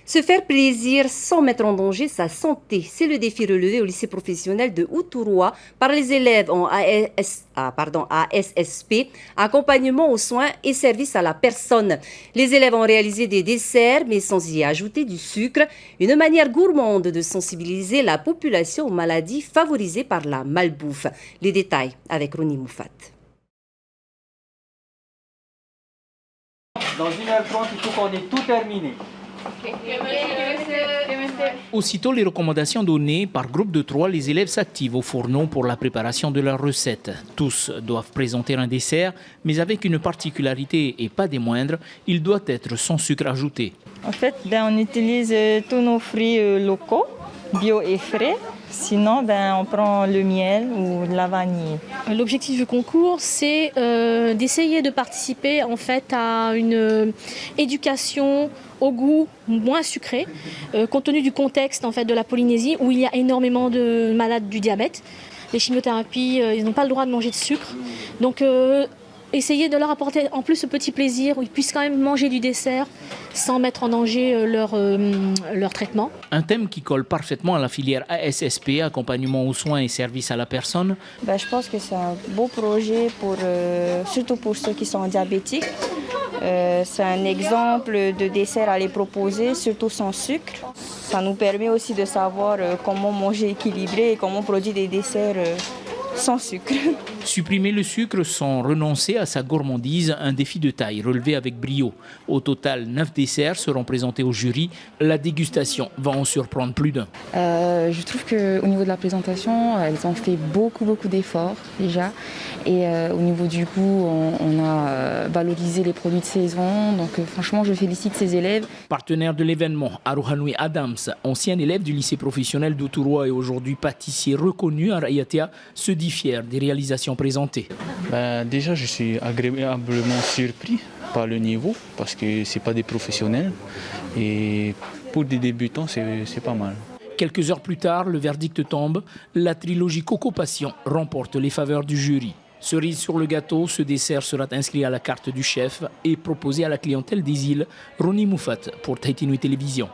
Se faire plaisir sans mettre en danger sa santé, c'est le défi relevé au lycée professionnel de Outouroi par les élèves en ASSP, accompagnement aux soins et services à la personne. Les élèves ont réalisé des desserts, mais sans y ajouter du sucre, une manière gourmande de sensibiliser la population aux maladies favorisées par la malbouffe. Les détails avec Roni Moufat. Dans 1h30, il faut qu'on ait tout terminé. Aussitôt les recommandations données, par groupe de 3, les élèves s'activent au fourneau pour la préparation de leurs recettes. Tous doivent présenter un dessert, mais avec une particularité et pas des moindres, il doit être sans sucre ajouté. En fait, on utilise tous nos fruits locaux, bio et frais. Sinon, on prend le miel ou de la vanille. L'objectif du concours, c'est d'essayer de participer en fait à une éducation au goût moins sucré, compte tenu du contexte en fait de la Polynésie où il y a énormément de malades du diabète. Les chimiothérapies, ils n'ont pas le droit de manger de sucre. Donc, essayer de leur apporter en plus ce petit plaisir où ils puissent quand même manger du dessert sans mettre en danger leur traitement. Un thème qui colle parfaitement à la filière ASSP, accompagnement aux soins et services à la personne. Je pense que c'est un beau projet, surtout pour ceux qui sont diabétiques. C'est un exemple de dessert à les proposer, surtout sans sucre. Ça nous permet aussi de savoir comment manger équilibré et comment produire des desserts sans sucre. Supprimer le sucre sans renoncer à sa gourmandise, un défi de taille relevé avec brio. Au total, 9 desserts seront présentés au jury. La dégustation va en surprendre plus d'un. Je trouve qu'au niveau de la présentation, elles ont fait beaucoup d'efforts déjà. Et au niveau du goût, on a valorisé les produits de saison. Donc franchement, je félicite ces élèves. Partenaire de l'événement, Arohanui Adams, ancien élève du lycée professionnel d'Outouroi et aujourd'hui pâtissier reconnu à Raiatea, se dit fier des réalisations présentées. Déjà, je suis agréablement surpris par le niveau parce que ce n'est pas des professionnels et pour des débutants, c'est pas mal. Quelques heures plus tard, le verdict tombe. La trilogie Coco Passion remporte les faveurs du jury. Cerise sur le gâteau, ce dessert sera inscrit à la carte du chef et proposé à la clientèle des îles. Roni Moufat pour Tahiti Nui Télévision.